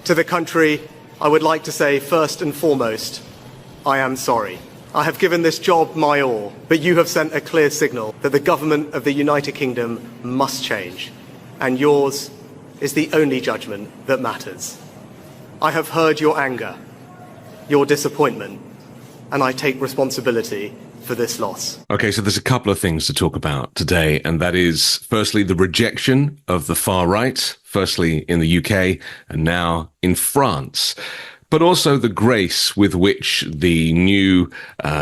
To the country, I would like to say first and foremost, I am sorry. I have given this job my all, but you have sent a clear signal that the government of the United Kingdom must change, and yours is the only judgment that matters. I have heard your anger, your disappointment, and I take responsibility for this loss. Okay, so there's a couple of things to talk about today, and that is, firstly, the rejection of the far right, firstly in the UK and now in France, but also the grace with which the new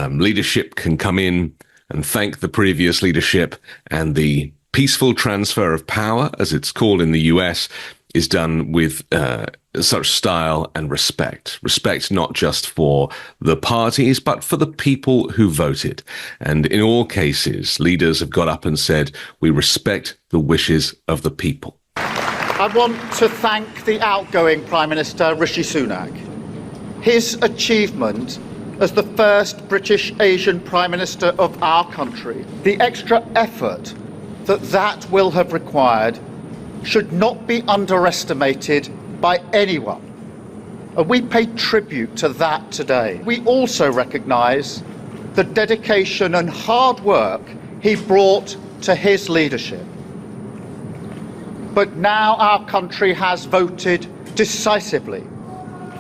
leadership can come in and thank the previous leadership, and the peaceful transfer of power, as it's called in the US, is done with such style and respect. Respect not just for the parties, but for the people who voted. And in all cases, leaders have got up and said, we respect the wishes of the people. I want to thank the outgoing Prime Minister, Rishi Sunak. His achievement as the first British Asian Prime Minister of our country, the extra effort that will have required, should not be underestimated by anyone. And we pay tribute to that today. We also recognise the dedication and hard work he brought to his leadership. But now our country has voted decisively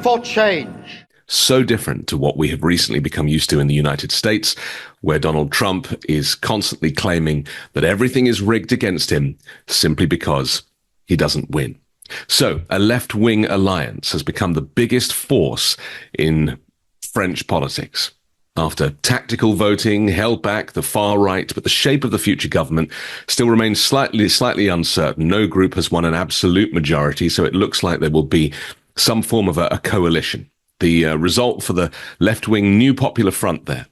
for change. So different to what we have recently become used to in the United States, where Donald Trump is constantly claiming that everything is rigged against him simply because he doesn't win. So a left-wing alliance has become the biggest force in French politics. After tactical voting held back the far right, but the shape of the future government still remains slightly uncertain. No group has won an absolute majority, so it looks like there will be some form of a coalition. The result for the left-wing New Popular Front there,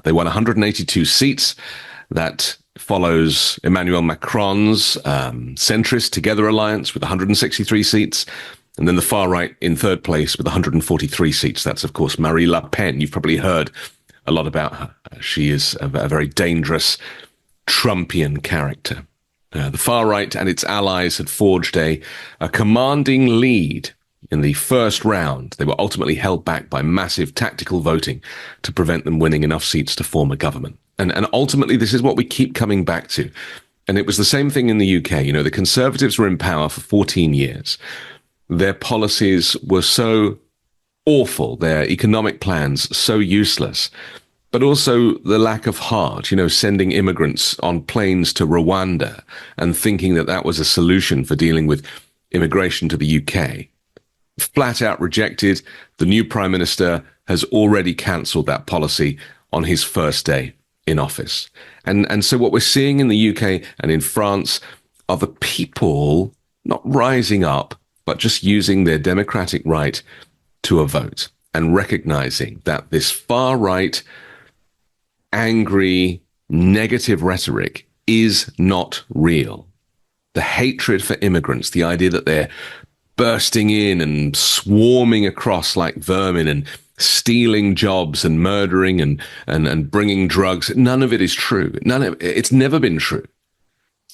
they won 182 seats. That follows Emmanuel Macron's centrist Together alliance with 163 seats. And then the far right in third place with 143 seats. That's, of course, Marine Le Pen. You've probably heard a lot about her. She is a very dangerous Trumpian character. The far right and its allies had forged a commanding lead in the first round. They were ultimately held back by massive tactical voting to prevent them winning enough seats to form a government. And ultimately, this is what we keep coming back to. And it was the same thing in the UK. You know, the Conservatives were in power for 14 years. Their policies were so awful, their economic plans so useless, but also the lack of heart, you know, sending immigrants on planes to Rwanda and thinking that that was a solution for dealing with immigration to the UK. Flat out rejected. The new Prime Minister has already cancelled that policy on his first day in office. And so what we're seeing in the UK and in France are the people not rising up, but just using their democratic right to a vote and recognizing that this far right, angry, negative rhetoric is not real. The hatred for immigrants, the idea that they're bursting in and swarming across like vermin and stealing jobs and murdering and bringing drugs, none of it is true. It's never been true.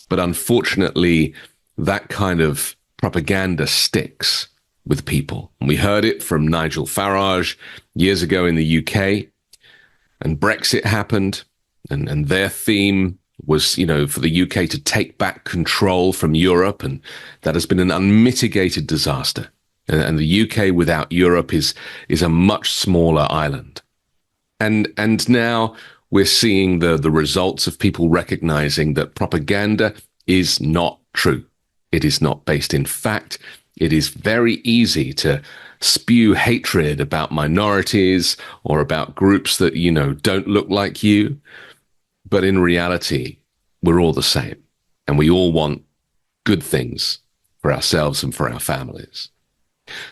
But unfortunately, that kind of propaganda sticks with people. And we heard it from Nigel Farage years ago in the UK, and Brexit happened, and their theme was, you know, for the UK to take back control from Europe, and that has been an unmitigated disaster. And the UK without Europe is a much smaller island. And now we're seeing the results of people recognizing that propaganda is not true. It is not based in fact. It is very easy to spew hatred about minorities or about groups that, you know, don't look like you. But in reality, we're all the same. And we all want good things for ourselves and for our families.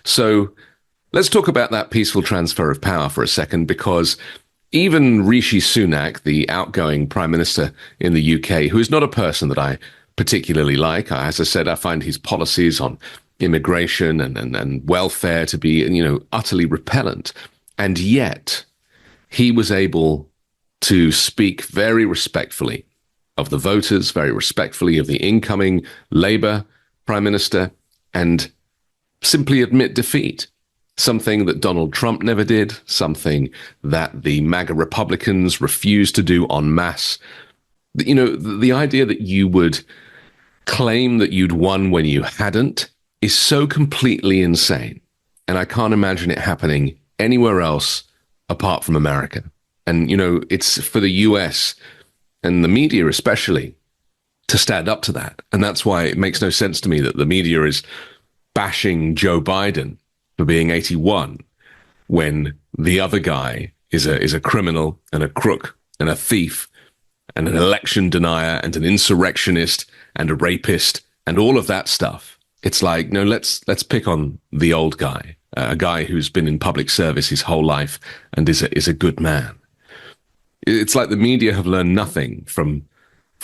So let's talk about that peaceful transfer of power for a second, because even Rishi Sunak, the outgoing Prime Minister in the UK, who is not a person that I particularly like. As I said, I find his policies on immigration and welfare to be, you know, utterly repellent. And yet he was able to speak very respectfully of the voters, very respectfully of the incoming Labour Prime Minister, and simply admit defeat. Something that Donald Trump never did, something that the MAGA Republicans refused to do en masse. You know, the idea that you would claim that you'd won when you hadn't is so completely insane. And I can't imagine it happening anywhere else apart from America. And, you know, it's for the US and the media especially to stand up to that. And that's why it makes no sense to me that the media is bashing Joe Biden for being 81 when the other guy is a criminal and a crook and a thief and an election denier and an insurrectionist and a rapist and all of that stuff. It's like, no, let's pick on the old guy, a guy who's been in public service his whole life and is a good man. It's like the media have learned nothing from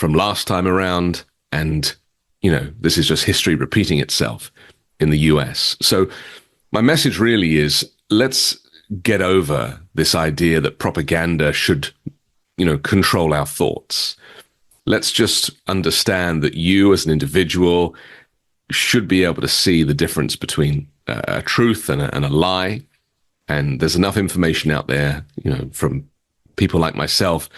last time around, and, you know, this is just history repeating itself in the US. So my message really is, let's get over this idea that propaganda should, you know, control our thoughts. Let's just understand that you as an individual should be able to see the difference between a truth and a lie. And there's enough information out there, you know, from people like myself,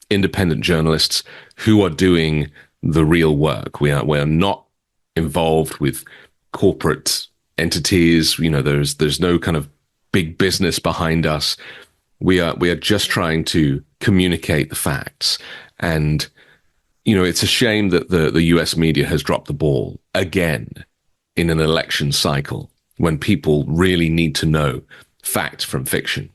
independent journalists who are doing the real work. We are not involved with corporate entities. You know, there's no kind of big business behind us. We are just trying to communicate the facts. And, you know, it's a shame that the US media has dropped the ball again in an election cycle when people really need to know fact from fiction.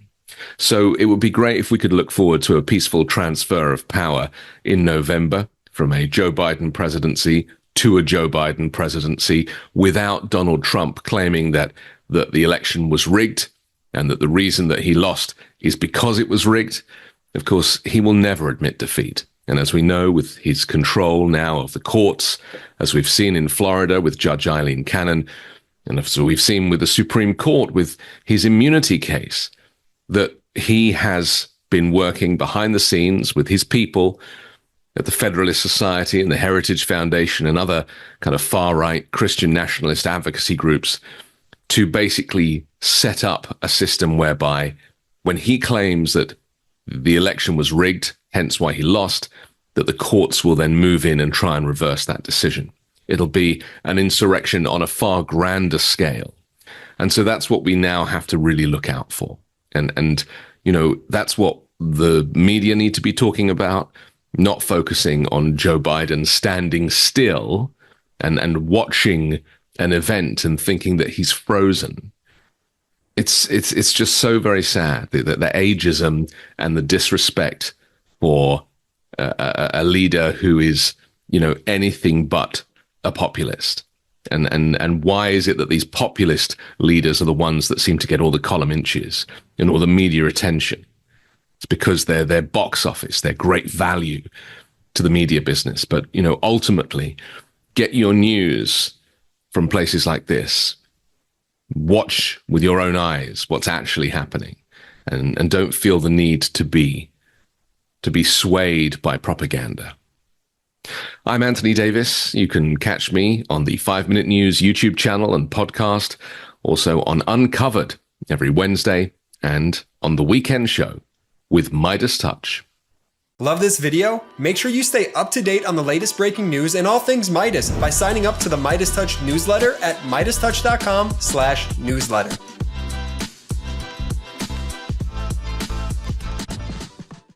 So it would be great if we could look forward to a peaceful transfer of power in November from a Joe Biden presidency to a Joe Biden presidency without Donald Trump claiming that the election was rigged and that the reason that he lost is because it was rigged. Of course, he will never admit defeat. And as we know, with his control now of the courts, as we've seen in Florida with Judge Eileen Cannon, and as we've seen with the Supreme Court with his immunity case, that he has been working behind the scenes with his people at the Federalist Society and the Heritage Foundation and other kind of far-right Christian nationalist advocacy groups to basically set up a system whereby when he claims that the election was rigged, hence why he lost, that the courts will then move in and try and reverse that decision. It'll be an insurrection on a far grander scale. And so that's what we now have to really look out for. And you know, that's what the media need to be talking about, not focusing on Joe Biden standing still and watching an event and thinking that he's frozen. It's just so very sad that the ageism and the disrespect for a leader who is, you know, anything but a populist. And why is it that these populist leaders are the ones that seem to get all the column inches and all the media attention? It's because they're box office, they're great value to the media business. But, you know, ultimately, get your news from places like this. Watch with your own eyes what's actually happening, and don't feel the need to be swayed by propaganda. I'm Anthony Davis. You can catch me on the 5 Minute News YouTube channel and podcast, also on Uncovered every Wednesday, and on the weekend show with MeidasTouch. Love this video? Make sure you stay up to date on the latest breaking news and all things Meidas by signing up to the MeidasTouch newsletter at MeidasTouch.com/newsletter.